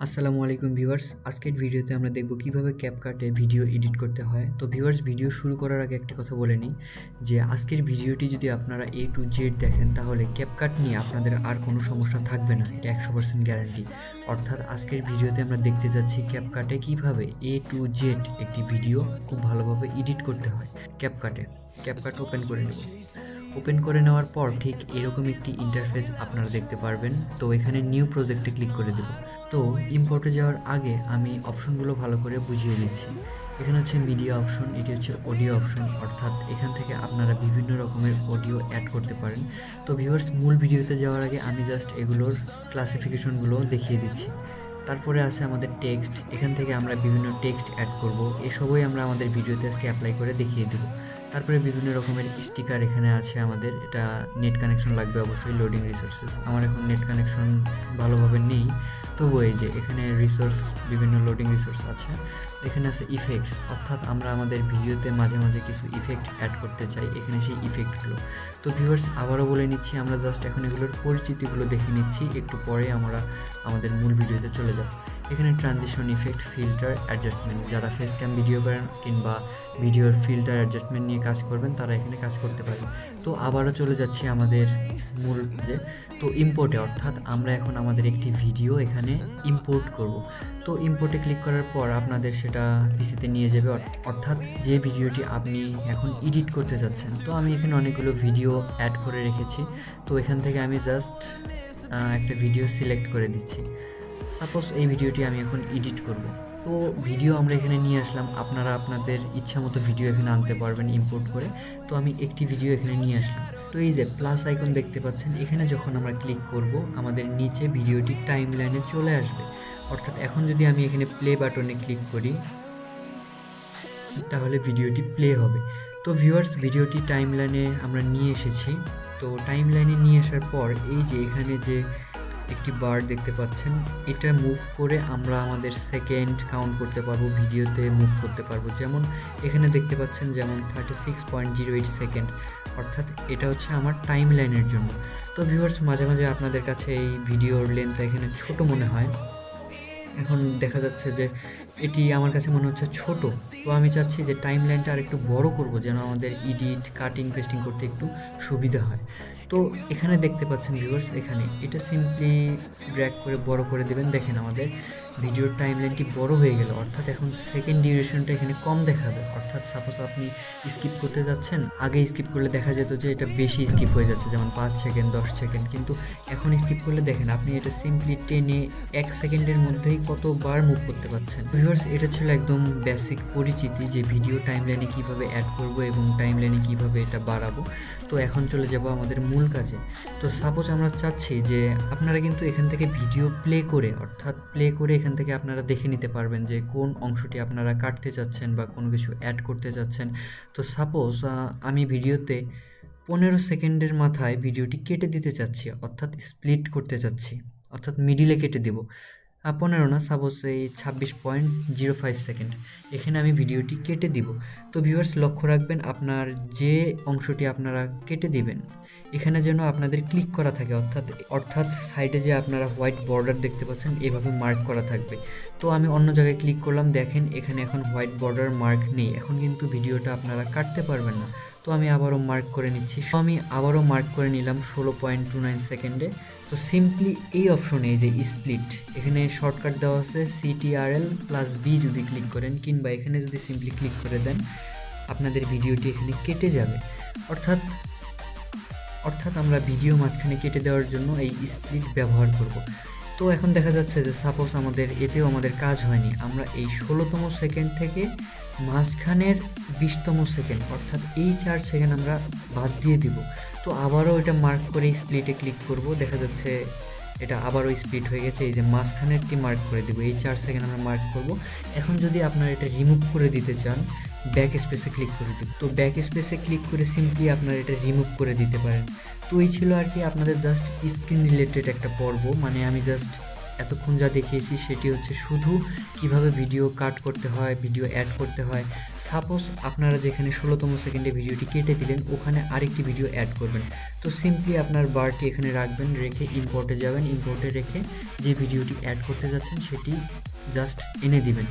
আসসালামু আলাইকুম ভিউয়ার্স, আজকের ভিডিওতে আমরা দেখব কিভাবে ক্যাপকাটে ভিডিও এডিট করতে হয়। তো ভিউয়ার্স, ভিডিও শুরু করার আগে একটা কথা বলে নিই যে আজকের ভিডিওটি যদি আপনারা A to Z দেখেন তাহলে ক্যাপকাট নিয়ে আপনাদের আর কোনো সমস্যা থাকবে না, এটা 100% গ্যারান্টি। অর্থাৎ আজকের ভিডিওতে আমরা দেখতে যাচ্ছি ক্যাপকাটে কিভাবে A to Z একটি ভিডিও খুব ভালোভাবে এডিট করতে হয়। ক্যাপকাট ওপেন করে নেব। ওপেন করে নেওয়ার পর ঠিক এরকম একটি ইন্টারফেস আপনারা দেখতে পারবেন। তো এখানে নিউ প্রজেক্টে ক্লিক করে দেব। তো ইম্পোর্টে যাওয়ার আগে আমি অপশনগুলো ভালো করে বুঝিয়ে দিচ্ছি। এখানে হচ্ছে মিডিয়া অপশন, এটি হচ্ছে অডিও অপশন, অর্থাৎ এখান থেকে আপনারা বিভিন্ন রকমের অডিও অ্যাড করতে পারেন। তো ভিউয়ার্স, মূল ভিডিওতে যাওয়ার আগে আমি জাস্ট এগুলোর ক্লাসিফিকেশনগুলো দেখিয়ে দিচ্ছি। তারপরে আছে আমাদের টেক্সট, এখান থেকে আমরা বিভিন্ন টেক্সট অ্যাড করব, এসবই আমরা আমাদের ভিডিওতে আজকে অ্যাপ্লাই করে দেখিয়ে দেব। তারপরে বিভিন্ন রকমের স্টিকার এখানে আছে আমাদের, এটা নেট কানেকশন লাগবে অবশ্যই, লোডিং রিসোর্সেস। আমার এখন নেট কানেকশন ভালোভাবে নেই, তবু এই যে এখানে রিসোর্স, বিভিন্ন লোডিং রিসোর্স আছে। এখানে আছে ইফেক্টস, অর্থাৎ আমরা আমাদের ভিডিওতে মাঝে মাঝে কিছু ইফেক্ট অ্যাড করতে চাই, এখানে সেই ইফেক্টগুলো। তো ভিউয়ার্স, আবারও বলে নিচ্ছি, আমরা জাস্ট এখন এগুলোর পরিচিতিগুলো দেখে নিচ্ছি, একটু পরে আমরা আমাদের মূল ভিডিওতে চলে যাব। এখানে ট্রানজিশন ইফেক্ট, ফিল্টার, অ্যাডজাস্টমেন্ট, যারা ফেস ক্যাম ভিডিও করেন কিংবা ভিডিওর ফিল্টার অ্যাডজাস্টমেন্ট নিয়ে কাজ করবেন তারা এখানে কাজ করতে পারেন। তো আবারও চলে যাচ্ছি আমাদের মূল যে, তো ইম্পোর্টে, অর্থাৎ আমরা এখন আমাদের একটি ভিডিও এখানে ইম্পোর্ট করব। তো ইম্পোর্টে ক্লিক করার পর আপনাদের সেটা পিসিতে নিয়ে যাবে, অর্থাৎ যে ভিডিওটি আপনি এখন এডিট করতে যাচ্ছেন। তো আমি এখানে অনেকগুলো ভিডিও অ্যাড করে রেখেছি, তো এখান থেকে আমি জাস্ট একটা ভিডিও সিলেক্ট করে দিচ্ছি। সাপোজ এই ভিডিওটি আমি এখন এডিট করব। তো ভিডিও আমরা এখানে নিয়ে আসলাম, আপনারা আপনাদের ইচ্ছা মতো ভিডিও এখানে আনতে পারবেন ইম্পোর্ট করে। তো আমি একটি ভিডিও এখানে নিয়ে আসলাম। তো এই যে প্লাস আইকন দেখতে পাচ্ছেন, এখানে যখন আমরা ক্লিক করব আমাদের নিচে ভিডিওটি টাইম লাইনে চলে আসবে। অর্থাৎ এখন যদি আমি এখানে প্লে বাটনে ক্লিক করি তাহলে ভিডিওটি প্লে হবে। তো ভিউয়ার্স, ভিডিওটি টাইম লাইনে আমরা নিয়ে এসেছি। তো টাইম লাইনে নিয়ে আসার পর এই যে এখানে যে একটি বার দেখতে পাচ্ছেন, এটা মুভ করে আমরা আমাদের সেকেন্ড কাউন্ট করতে পারবো, ভিডিওতে মুভ করতে পারবো। যেমন এখানে দেখতে পাচ্ছেন, যেমন 36.08 সেকেন্ড, অর্থাৎ এটা হচ্ছে আমার টাইম লাইনের জন্য। তো ভিউয়ার্স, মাঝে মাঝে আপনাদের কাছে এই ভিডিওর লেন্থ এখানে ছোট মনে হয়, এখন দেখা যাচ্ছে যে এটি আমার কাছে মনে হচ্ছে ছোট। তো আমি চাচ্ছি যে টাইম লাইনটা আর একটু বড় করব, যেন আমাদের এডিট, কাটিং, পেস্টিং করতে একটু সুবিধা হয়। তো এখানে দেখতে পাচ্ছেন ভিউয়ার্স, এখানে এটা সিম্পলি ড্র্যাগ করে বড় করে দেবেন। দেখেন আমাদের ভিডিওর টাইম লাইনটি বড় হয়ে গেল, অর্থাৎ এখন সেকেন্ড ডিউরেশনটা এখানে কম দেখাবে। অর্থাৎ সাপোজ আপনি স্কিপ করতে যাচ্ছেন, আগে স্কিপ করলে দেখা যেত যে এটা বেশি স্কিপ হয়ে যাচ্ছে, যেমন 5 সেকেন্ড, 10 সেকেন্ড, কিন্তু এখন স্কিপ করলে দেখেন আপনি এটা সিম্পলি টেনে 1 সেকেন্ডের মধ্যেই কতবার মুভ করতে পারছেন। ভিউয়ার্স, এটা ছিল একদম বেসিক পরিচিতি যে ভিডিও টাইমলাইনে কিভাবে অ্যাড করব এবং টাইমলাইনে কিভাবে এটা বাড়াবো। তো এখন চলে যাব আমাদের মূল কাজে। তো সাপোজ আমরা চাচ্ছি যে আপনারা কিন্তু এখান থেকে ভিডিও প্লে করে, অর্থাৎ প্লে করে এখান থেকে আপনারা দেখে নিতে পারবেন যে কোন অংশটি আপনারা কাটতে চাচ্ছেন বা কোনো কিছু অ্যাড করতে চাচ্ছেন। তো সাপোজ আমি ভিডিওতে 15 সেকেন্ডের মাথায় ভিডিওটি কেটে দিতে চাচ্ছি, অর্থাৎ স্প্লিট করতে চাচ্ছি, অর্থাৎ মিডিলে কেটে দেব। 15 না, সাপোজ এই 26.05 সেকেন্ড, এখানে আমি ভিডিওটি কেটে দিব। তো ভিউয়ার্স, লক্ষ্য রাখবেন আপনার যে অংশটি আপনারা কেটে দিবেন এখানে যেন আপনাদের ক্লিক করা থাকে, অর্থাৎ সাইডে যে আপনারা হোয়াইট বর্ডার দেখতে পাচ্ছেন এভাবে মার্ক করা থাকবে। তো আমি অন্য জায়গায় ক্লিক করলাম, দেখেন এখানে এখন হোয়াইট বর্ডার মার্ক নেই, এখন কিন্তু ভিডিওটা আপনারা কাটতে পারবেন না। তো আমি আবারও মার্ক করে নিচ্ছি, মার্ক করে নিলাম 16.29 সেকেন্ডে। তো সিম্পলি এই অপশনে, এই যে স্প্লিট, এখানে শর্টকাট দেওয়া আছে CTRL+B, যদি ক্লিক করেন কিংবা এখানে যদি সিম্পলি ক্লিক করে দেন আপনাদের ভিডিওটি এখানে কেটে যাবে। অর্থাৎ আমরা ভিডিও মাঝখানে কেটে দেওয়ার জন্য এই স্প্লিট ব্যবহার করব। তো এখন দেখা যাচ্ছে যে সাপোজ এতেও আমাদের কাজ হয়নি, আমরা এই 16তম সেকেন্ড থেকে মাঝখানের 20তম সেকেন্ড, অর্থাৎ এই 4 সেকেন্ড আমরা বাদ দিয়ে দিব। তো আবারও এটা মার্ক করে স্প্লিটে ক্লিক করব, দেখা যাচ্ছে এটা আবারও স্প্লিট হয়ে গেছে। এই যে মাঝখানেরটি মার্ক করে দেবো, এই 4 সেকেন্ড আমরা মার্ক করব। এখন যদি আপনারা এটা রিমুভ করে দিতে চান, ব্যাক স্পেসে ক্লিক করে দিব। তো ব্যাক স্পেসে ক্লিক করে সিম্পলি আপনারা এটা রিমুভ করে দিতে পারেন। তো এই ছিল আর কি আপনাদের জাস্ট স্ক্রিন রিলেটেড একটা পর্ব, মানে আমি জাস্ট এতক্ষণ যা দেখিয়েছি সেটি হচ্ছে শুধু কিভাবে ভিডিও কাট করতে হয়, ভিডিও অ্যাড করতে হয়। সাপোজ আপনারা যেখানে 16তম সেকেন্ডে ভিডিওটি কেটে দিলেন, ওখানে আরেকটি ভিডিও অ্যাড করবেন। তো সিম্পলি আপনার বারটি এখানে রাখবেন, রেখে ইম্পোর্টে যাবেন, ইম্পোর্টে রেখে যে ভিডিওটি অ্যাড করতে যাচ্ছেন সেটি জাস্ট এনে দিবেন।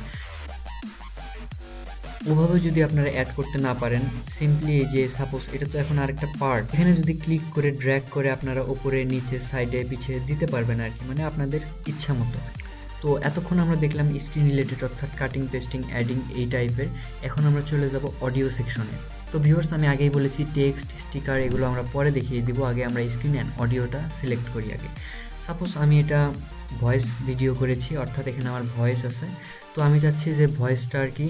ওভাবে যদি আপনারা অ্যাড করতে না পারেন, সিম্পলি এই যে সাপোজ এটা তো এখন আরেকটা পার্ট, এখানে যদি ক্লিক করে ড্র্যাগ করে আপনারা উপরে নিচে সাইডে পিছিয়ে দিতে পারবেন আর কি, মানে আপনাদের ইচ্ছা মতো। তো এতক্ষণ আমরা দেখলাম স্ক্রিন রিলেটেড অর্থাৎ কাটিং, পেস্টিং, অ্যাডিং এই টাইপের। এখন আমরা চলে যাব অডিও সেকশনে। তো ভিউয়ার্স, আমি আগেই বলেছি টেক্সট, স্টিকার এগুলো আমরা পরে দেখিয়ে দিব, আগে আমরা স্ক্রিন অ্যান্ড অডিওটা সিলেক্ট করি আগে। সাপোজ আমি এটা ভয়েস ভিডিও করেছি, অর্থাৎ এখানে আমার ভয়েস আছে। তো আমি চাচ্ছি যে ভয়েসটা আর কি,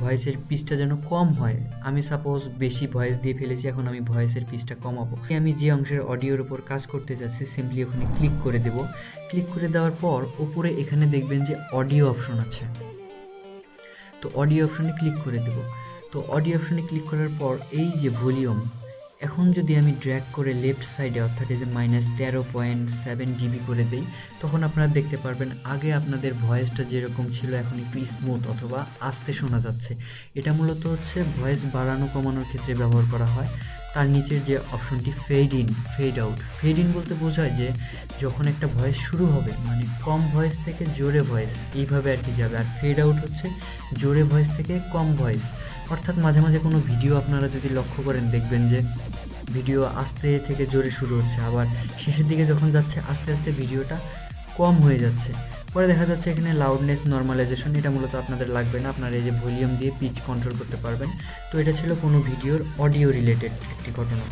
ভয়েসের পিচটা যেন কম হয়। আমি সাপোজ বেশি ভয়েস দিয়ে ফেলেছি, এখন আমি ভয়েসের পিচটা কমাবো। আমি যে অংশের অডিওর উপর কাজ করতে চাচ্ছি সিম্পলি ওখানে ক্লিক করে দেব। ক্লিক করে দেওয়ার পর উপরে এখানে দেখবেন যে অডিও অপশন আছে, তো অডিও অপশনে ক্লিক করে দেব। তো অডিও অপশনে ক্লিক করার পর এই যে ভলিউম, এখন যদি আমি ড্র্যাগ করে লেফট সাইডে অর্থাৎ এই যে -13.7 dB করে দেই, তখন আপনারা দেখতে পারবেন আগে আপনাদের ভয়েসটা যেরকম ছিল এখন একটু স্মুথ অথবা আস্তে শোনা যাচ্ছে। এটা মূলত হচ্ছে ভয়েস বাড়ানো কমানোর ক্ষেত্রে ব্যবহার করা হয়। তার নিচের যে অপশনটি fade in, fade out. Fade in বলতে বোঝায় যে যখন একটা ভয়েস শুরু হবে, মানে কম ভয়েস থেকে জোরে ভয়েস এইভাবে আর কি যাবে। আর ফেড আউট হচ্ছে জোরে ভয়েস থেকে কম ভয়েস। অর্থাৎ মাঝে মাঝে কোনো ভিডিও আপনারা যদি লক্ষ্য করেন, দেখবেন যে ভিডিও আস্তে থেকে জোরে শুরু হচ্ছে, আবার শেষের দিকে যখন যাচ্ছে আস্তে আস্তে ভিডিওটা কম হয়ে যাচ্ছে। পরে দেখা যাচ্ছে এখানে লাউডনেস নর্মালাইজেশন, এটা মূলত আপনাদের লাগবে না, আপনারা এই যে ভলিউম দিয়ে পিচ কন্ট্রোল করতে পারবেন। তো এটা ছিল কোনো ভিডিওর অডিও রিলেটেড একটি ঘটনা।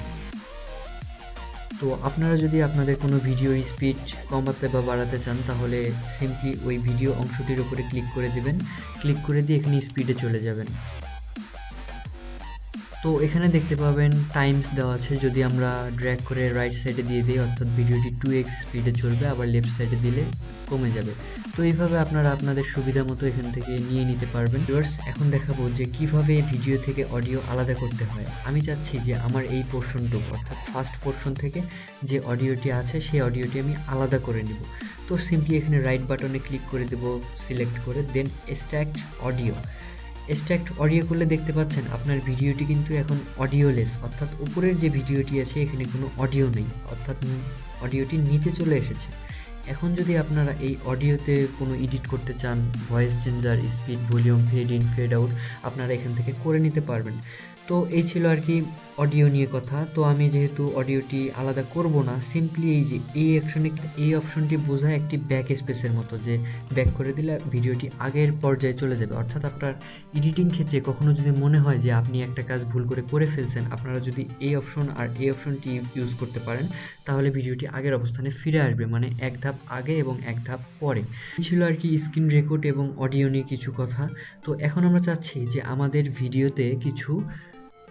তো আপনারা যদি আপনাদের কোনো ভিডিওর স্পিড কমাতে বা বাড়াতে চান, তাহলে সিম্পলি ওই ভিডিও অংশটির উপরে ক্লিক করে দেবেন। ক্লিক করে দিয়ে এখানে স্পিডে চলে যাবেন। তো এখানে দেখতে পাবেন টাইমস দেওয়া আছে, যদি আমরা ড্র্যাগ করে রাইট সাইডে দিয়ে দিই অর্থাৎ ভিডিওটি 2x স্পিডে চলবে, আবার লেফট সাইডে দিলে কমে যাবে। তো এইভাবে আপনারা আপনাদের সুবিধা মতো এখান থেকে নিয়ে নিতে পারবেন। ভিউয়ার্স, এখন দেখাবো যে কিভাবে ভিডিও থেকে অডিও আলাদা করতে হয়। আমি চাচ্ছি যে আমার এই পোর্শনটুকু অর্থাৎ ফার্স্ট পোর্শন থেকে যে অডিওটি আছে সেই অডিওটি আমি আলাদা করে নিব। তো সিম্পলি এখানে রাইট বাটনে ক্লিক করে দেব, সিলেক্ট করে দেন এক্সট্রাক্ট অডিও। এক্সট্রাক্ট অডিও করলে দেখতে পাচ্ছেন আপনার ভিডিওটি কিন্তু এখন অডিওলেস, অর্থাৎ উপরের যে ভিডিওটি আছে এখানে কোনো অডিও নেই, অর্থাৎ অডিওটি নিচে চলে এসেছে। এখন যদি আপনারা এই অডিওতে কোনো এডিট করতে চান, voice changer, speed, volume, fade in, fade out, আপনারা এখান থেকে করে নিতে পারবেন। তো এই ছিল আর কি অডিও নিয়ে কথা। তো আমি যেহেতু অডিওটি আলাদা করব না, সিম্পলি এই যে এই অপশনটি বোঝায় একটি ব্যাক স্পেসের মতো, যে ব্যাক করে দিলে ভিডিওটি আগের পর্যায়ে চলে যাবে। অর্থাৎ আপনার এডিটিং ক্ষেত্রে কখনো যদি মনে হয় যে আপনি একটা কাজ ভুল করে ফেলছেন, আপনারা যদি এই অপশন আর এই অপশনটি ইউজ করতে পারেন, তাহলে ভিডিওটি আগের অবস্থানে ফিরে আসবে, মানে এক ধাপ আগে এবং এক ধাপ পরে। ছিল আর কি স্ক্রিন রেকর্ড এবং অডিও নিয়ে কিছু কথা। তো এখন আমরা চাচ্ছি যে আমাদের ভিডিওতে কিছু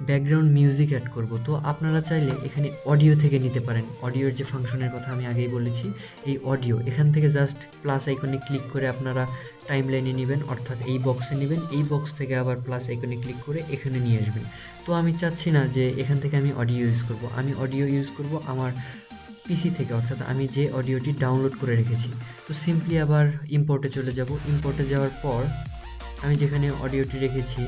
ব্যাকগ্রাউন্ড মিউজিক অ্যাড করব। তো আপনারা চাইলে এখানে অডিও থেকে নিতে পারেন। অডিওর যে ফাংশনের কথা আমি আগেই বলেছি, এই অডিও এখান থেকে জাস্ট প্লাস আইকনে ক্লিক করে আপনারা টাইমলাইনে নেবেন, অর্থাৎ এই বক্সে নেবেন, এই বক্স থেকে আবার প্লাস আইকনে ক্লিক করে এখানে নিয়ে আসবেন। তো আমি চাচ্ছি না যে এখান থেকে আমি অডিও ইউজ করব, আমি অডিও ইউজ করব আমার পিসি থেকে, অর্থাৎ আমি যে অডিওটি ডাউনলোড করে রেখেছি। তো সিম্পলি আবার ইম্পোর্টে চলে যাব। ইম্পোর্টে যাওয়ার পর আমি যেখানে অডিওটি রেখেছি,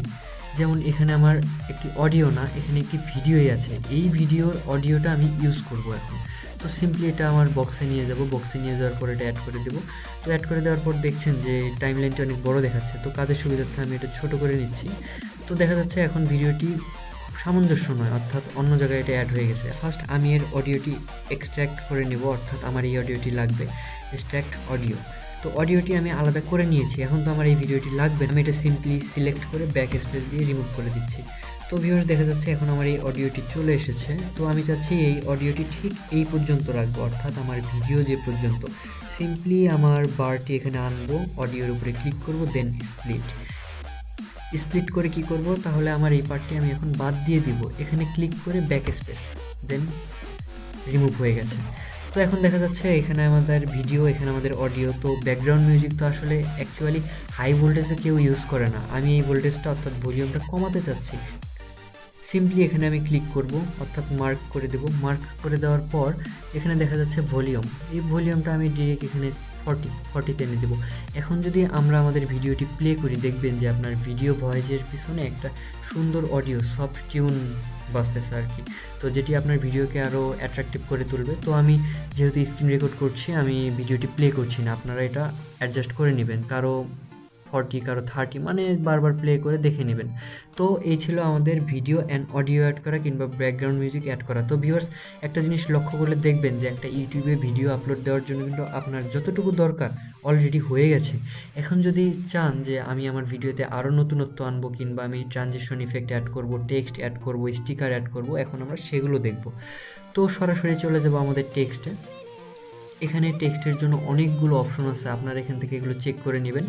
যেমন এখানে আমার একটি অডিও না, এখানে একটি ভিডিওই আছে, এই ভিডিওর অডিওটা আমি ইউজ করব এখন। তো সিম্পলি এটা আমার বক্সে নিয়ে যাব, বক্সে নিয়ে যাওয়ার পর এটা অ্যাড করে দেব। তো অ্যাড করে দেওয়ার পর দেখছেন যে টাইমলাইনটা অনেক বড় দেখাচ্ছে, তো কাজের সুবিধার্থে আমি এটা ছোট করে নিচ্ছি। তো দেখা যাচ্ছে এখন ভিডিওটি খুব সামঞ্জস্য নয়, অর্থাৎ অন্য জায়গায় এটা অ্যাড হয়ে গেছে। ফার্স্ট আমি এর অডিওটি এক্সট্র্যাক্ট করে নেব, অর্থাৎ আমার এই অডিওটি লাগবে, এক্সট্র্যাক্ট অডিও। তো অডিওটি আমি আলাদা করে নিয়েছি, এখন তো আমার এই ভিডিওটি লাগবে, আমি এটা সিম্পলি সিলেক্ট করে ব্যাক স্পেস দিয়ে রিমুভ করে দিচ্ছি। তো ভিউয়ার্স, দেখা যাচ্ছে এখন আমার এই অডিওটি চলে এসেছে। তো আমি চাচ্ছি এই অডিওটি ঠিক এই পর্যন্ত রাখবো, অর্থাৎ আমার ভিডিও যে পর্যন্ত। সিম্পলি আমার বারটি এখানে আনবো, অডিওর উপরে ক্লিক করব, দেন স্প্লিট করে কি করব, তাহলে আমার এই পার্টটি আমি এখন বাদ দিয়ে দিব, এখানে ক্লিক করে ব্যাক স্পেস, দেন রিমুভ হয়ে গেছে। তো এখন দেখা যাচ্ছে এখানে আমাদের ভিডিও, এখানে আমাদের অডিও। তো ব্যাকগ্রাউন্ড মিউজিক তো আসলে অ্যাকচুয়ালি হাই ভোল্টেজে কেউ ইউজ করে না, আমি এই ভোল্টেজটা অর্থাৎ ভলিউমটা কমাতে চাচ্ছি। সিম্পলি এখানে আমি ক্লিক করব, অর্থাৎ মার্ক করে দেব। মার্ক করে দেওয়ার পর এখানে দেখা যাচ্ছে ভলিউম, এই ভলিউমটা আমি ডিরেক্ট এখানে 40 এনে দেবো। এখন যদি আমরা আমাদের ভিডিওটি প্লে করি, দেখবেন যে আপনার ভিডিও ভয়েসের পিছনে একটা সুন্দর অডিও সফট টিউন বাজতেছে আর কি, তো যেটি আপনার ভিডিওকে আরও অ্যাট্রাকটিভ করে তুলবে। তো আমি যেহেতু স্ক্রিন রেকর্ড করছি, আমি ভিডিওটি প্লে করছি না, আপনারা এটা অ্যাডজাস্ট করে নেবেন, কারো 40 কারো 30, মানে বারবার প্লে করে দেখে নেবেন। তো এই ছিল আমাদের ভিডিও অ্যান্ড অডিও অ্যাড করা কিংবা ব্যাকগ্রাউন্ড মিউজিক অ্যাড করা। তো ভিউয়ার্স, একটা জিনিস লক্ষ্য করলে দেখবেন যে একটা ইউটিউবে ভিডিও আপলোড দেওয়ার জন্য কিন্তু আপনার যতটুকু দরকার অলরেডি হয়ে গেছে। এখন যদি চান যে আমি আমার ভিডিওতে আরও নতুনত্ব আনবো কিংবা আমি ট্রানজিশন ইফেক্ট অ্যাড করব, টেক্সট অ্যাড করব, স্টিকার অ্যাড করব, এখন আমরা সেগুলো দেখব। তো সরাসরি চলে যাব আমাদের টেক্সটে। এখানে টেক্সটের জন্য অনেকগুলো অপশন আছে, আপনারা এখান থেকে এগুলো চেক করে নেবেন।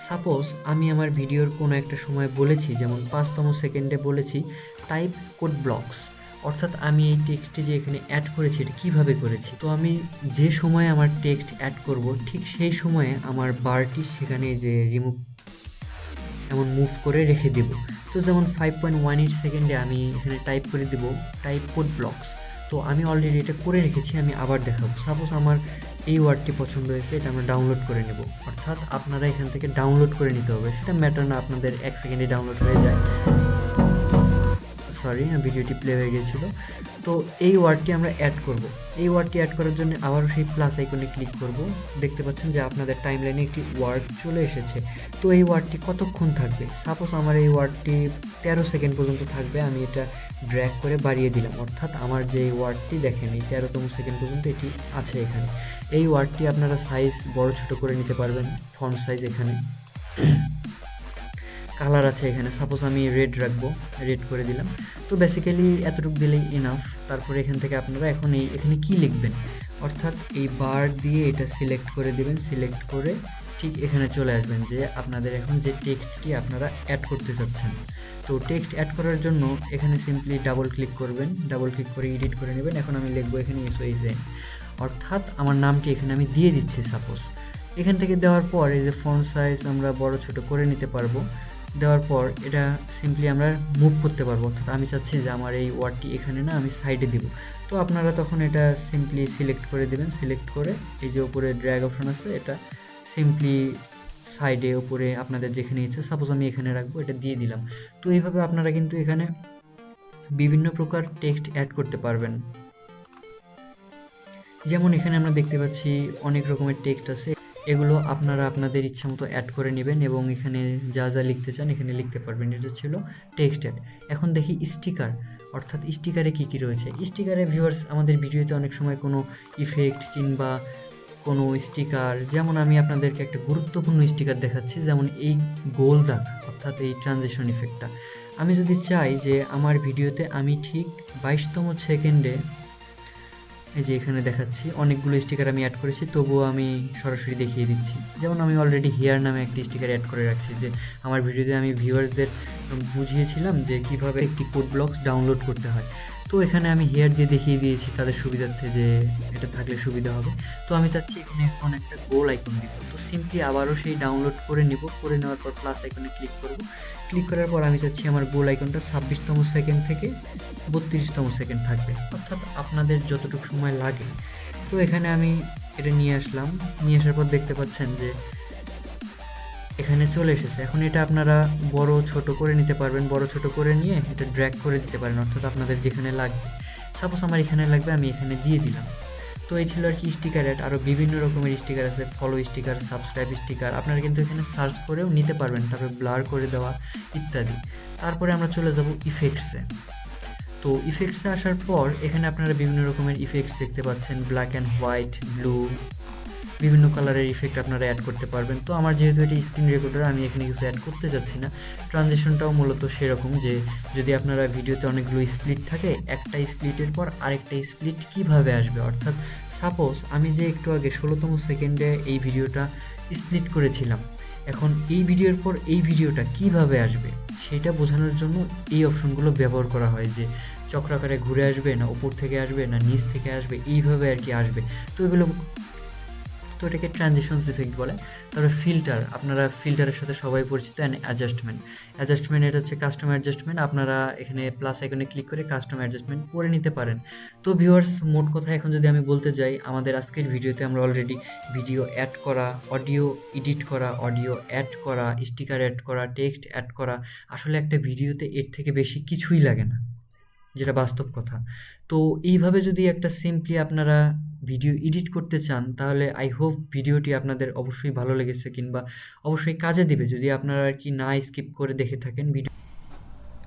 সাপোজ আমি আমার ভিডিওর কোনো একটা সময় বলেছি, যেমন 5তম সেকেন্ডে বলেছি টাইপ কোড ব্লকস, অর্থাৎ আমি এই টেক্সটে যে এখানে অ্যাড করেছি এটা কীভাবে করেছি। তো আমি যে সময়ে আমার টেক্সট অ্যাড করব ঠিক সেই সময়ে আমার বারটি সেখানে যে রিমুভ এমন মুভ করে রেখে দেব। তো যেমন 5.18 সেকেন্ডে আমি এখানে টাইপ করে দেব টাইপ কোড ব্লকস। তো আমি অলরেডি এটা করে রেখেছি, আমি আবার দেখাবো। সাপোজ আমার এই ওয়ার্ডটি পছন্দ হয়েছে, এটা আমরা ডাউনলোড করে নেব, অর্থাৎ আপনারা এখান থেকে ডাউনলোড করে নিতে হবে, সেটা ম্যাটার না, আপনাদের 1 সেকেন্ডে ডাউনলোড হয়ে যায়। সরি, ভিডিওটি প্লে হয়ে গিয়েছিল। তো এই ওয়ার্ডটি আমরা অ্যাড করব। এই ওয়ার্ডটি অ্যাড করার জন্য আবারও সেই প্লাস আইকনে ক্লিক করব। দেখতে পাচ্ছেন যে আপনাদের টাইমলাইনে একটি ওয়ার্ড চলে এসেছে। তো এই ওয়ার্ডটি কতক্ষণ থাকবে? সাপোজ আমার এই ওয়ার্ডটি 13 সেকেন্ড পর্যন্ত থাকবে, আমি এটা ড্র্যাগ করে বাড়িয়ে দিলাম, অর্থাৎ আমার যে ওয়ার্ডটি দেখেন এই 13তম সেকেন্ড পর্যন্ত এটি আছে এখানে। এই ওয়ার্ডটি আপনারা সাইজ বড় ছোট করে নিতে পারবেন, ফন্ট সাইজ এখানে কালার আছে এখানে, সাপোজ আমি রেড রাখবো, রেড করে দিলাম। তো বেসিক্যালি এতটুকু দিলেই ইনাফ। তারপরে এখান থেকে আপনারা এখন এখানে কি লিখবেন, অর্থাৎ এই বার দিয়ে এটা সিলেক্ট করে দিবেন, সিলেক্ট করে ঠিক এখানে চলে আসবেন যে আপনাদের এখন যে টেক্সটটি আপনারা অ্যাড করতে চাচ্ছেন। তো টেক্সট অ্যাড করার জন্য এখানে সিম্পলি ডাবল ক্লিক করবেন, ডাবল ক্লিক করে এডিট করে নেবেন। এখন আমি লিখবো এখানে SOSN, অর্থাৎ আমার নামটি এখানে আমি দিয়ে দিচ্ছি। সাপোজ এখান থেকে দেওয়ার পর এই যে ফন্ট সাইজ আমরা বড় ছোট করে নিতে পারবো। দেওয়ার পর এটা সিম্পলি আমরা মুভ করতে পারবো, অর্থাৎ আমি চাচ্ছি যে আমার এই ওয়ার্ডটি এখানে না, আমি সাইডে দিব। তো আপনারা তখন এটা সিম্পলি সিলেক্ট করে দেবেন, সিলেক্ট করে এই যে উপরে ড্র্যাগ অপশন আছে, এটা সিম্পলি সাইডে উপরে আপনাদের যেখানে ইচ্ছে, সাপোজ আমি এখানে রাখবো, এটা দিয়ে দিলাম। তো এইভাবে আপনারা কিন্তু এখানে বিভিন্ন প্রকার টেক্সট অ্যাড করতে পারবেন। যেমন এখানে আমরা দেখতে পাচ্ছি অনেক রকমের টেক্সট আছে, এগুলো আপনারা আপনাদের ইচ্ছা মতো অ্যাড করে নেবেন এবং এখানে যা যা লিখতে চান এখানে লিখতে পারবেন। এটা ছিল টেক্সট অ্যাড। এখন দেখি স্টিকার, অর্থাৎ স্টিকারে কী কী রয়েছে। স্টিকারে ভিউয়ার্স, আমাদের ভিডিওতে অনেক সময় কোনো ইফেক্ট কিংবা কোনো স্টিকার, যেমন আমি আপনাদেরকে একটা গুরুত্বপূর্ণ স্টিকার দেখাচ্ছি, যেমন এই গোল দাগ, অর্থাৎ এই ট্রানজিশন ইফেক্টটা। আমি যদি চাই যে আমার ভিডিওতে আমি ঠিক 22তম সেকেন্ডে, এই যে এখানে দেখাচ্ছি অনেকগুলো স্টিকার আমি অ্যাড করেছি, তবুও আমি সরাসরি দেখিয়ে দিচ্ছি। যেমন আমি অলরেডি হেয়ার নামে একটি স্টিকার অ্যাড করে রাখছি, যে আমার ভিডিওতে আমি ভিউয়ার্সদের বুঝিয়েছিলাম যে কিভাবে একটি কোড ব্লকস ডাউনলোড করতে হয়। তো এখানে আমি হেয়ার দিয়ে দেখিয়ে দিয়েছি তাদের সুবিধার্থে যে এটা থাকলে সুবিধা হবে। তো আমি চাচ্ছি এখানে এখন একটা গোল আইকন দিব। তো সিম্পলি আবারও সেই ডাউনলোড করে নিব, করে নেওয়ার পর প্লাস আইকনে ক্লিক করব। ক্লিক করার পর আমি চাচ্ছি আমার গোল আইকনটা 26তম সেকেন্ড থেকে 32তম সেকেন্ড থাকবে, অর্থাৎ আপনাদের যতটুকু সময় লাগে। তো এখানে আমি এটা নিয়ে আসলাম, নিয়ে আসার পর দেখতে পাচ্ছেন যে এখানে চলে এসেছে। এখন এটা আপনারা বড় ছোট করে নিতে পারবেন, বড় ছোট করে নিয়ে এটা ড্র্যাগ করে দিতে পারেন, অর্থাৎ আপনাদের যেখানে লাগবে। সাপোজ আমার এখানে লাগবে, আমি এখানে দিয়ে দিলাম। তো এই ছিল আর কি স্টিকার অ্যাড। আরও বিভিন্ন রকমের স্টিকার আছে, ফলো স্টিকার, সাবস্ক্রাইব স্টিকার, আপনারা কিন্তু এখানে সার্চ করেও নিতে পারবেন, তারপরে ব্লার করে দেওয়া ইত্যাদি। তারপরে আমরা চলে যাব ইফেক্টসে। তো ইফেক্টসে আসার পর এখানে আপনারা বিভিন্ন রকমের ইফেক্টস দেখতে পাচ্ছেন, ব্ল্যাক অ্যান্ড হোয়াইট, ব্লু, বিভিন্ন কালারের ইফেক্ট আপনারা অ্যাড করতে পারবেন। তো আমার যেহেতু এটি স্ক্রিন রেকর্ডার, আমি এখানে কিছু অ্যাড করতে যাচ্ছি না। ট্রানজিশনটাও মূলত সেরকম যে যদি আপনারা ভিডিওতে অনেকগুলো স্প্লিট থাকে, একটা স্প্লিটের পর আরেকটা স্প্লিট কিভাবে আসবে, অর্থাৎ সাপোজ আমি যে একটু আগে 16তম সেকেন্ডে এই ভিডিওটা স্প্লিট করেছিলাম, এখন এই ভিডিওর পর এই ভিডিওটা কিভাবে আসবে সেটা বোঝানোর জন্য এই অপশনগুলো ব্যবহার করা হয়, যে চক্রাকারে ঘুরে আসবে না উপর থেকে আসবে না নিচ থেকে আসবে, এইভাবে আর কি আসবে। তো তো এটাকে ট্রানজিশনস ইফেক্ট বলে। তারপরে ফিল্টার, আপনারা ফিল্টারের সাথে সবাই পরিচিত। অ্যান্ড অ্যাডজাস্টমেন্ট এটা হচ্ছে কাস্টম অ্যাডজাস্টমেন্ট, আপনারা এখানে প্লাস আইকনে ক্লিক করে কাস্টম অ্যাডজাস্টমেন্ট করে নিতে পারেন। তো ভিউয়ার্স, মোট কথা এখন যদি আমি বলতে যাই, আমাদের আজকের ভিডিওতে আমরা অলরেডি ভিডিও অ্যাড করা, অডিও এডিট করা, অডিও অ্যাড করা, স্টিকার অ্যাড করা, টেক্সট অ্যাড করা, আসলে একটা ভিডিওতে এর থেকে বেশি কিছুই লাগে না, যেটা বাস্তব কথা। তো এইভাবে যদি একটা সিম্পলি আপনারা ভিডিও এডিট করতে চান, তাহলে আই হোপ ভিডিওটি আপনাদের অবশ্যই ভালো লেগেছে কিংবা অবশ্যই কাজে দিবে যদি আপনারা আর কি না স্কিপ করে দেখে থাকেন ভিডিও।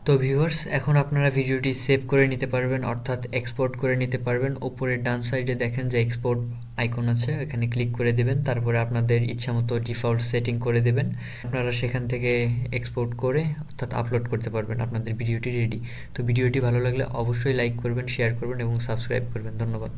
তো ভিউয়ার্স, এখন আপনারা ভিডিওটি সেভ করে নিতে পারবেন, অর্থাৎ এক্সপোর্ট করে নিতে পারবেন। ওপরের ডান সাইডে দেখেন যে এক্সপোর্ট আইকন আছে, এখানে ক্লিক করে দেবেন। তারপরে আপনাদের ইচ্ছামতো ডিফল্ট সেটিং করে দেবেন, আপনারা সেখান থেকে এক্সপোর্ট করে অর্থাৎ আপলোড করতে পারবেন। আপনাদের ভিডিওটি রেডি। তো ভিডিওটি ভালো লাগলে অবশ্যই লাইক করবেন, শেয়ার করবেন এবং সাবস্ক্রাইব করবেন। ধন্যবাদ।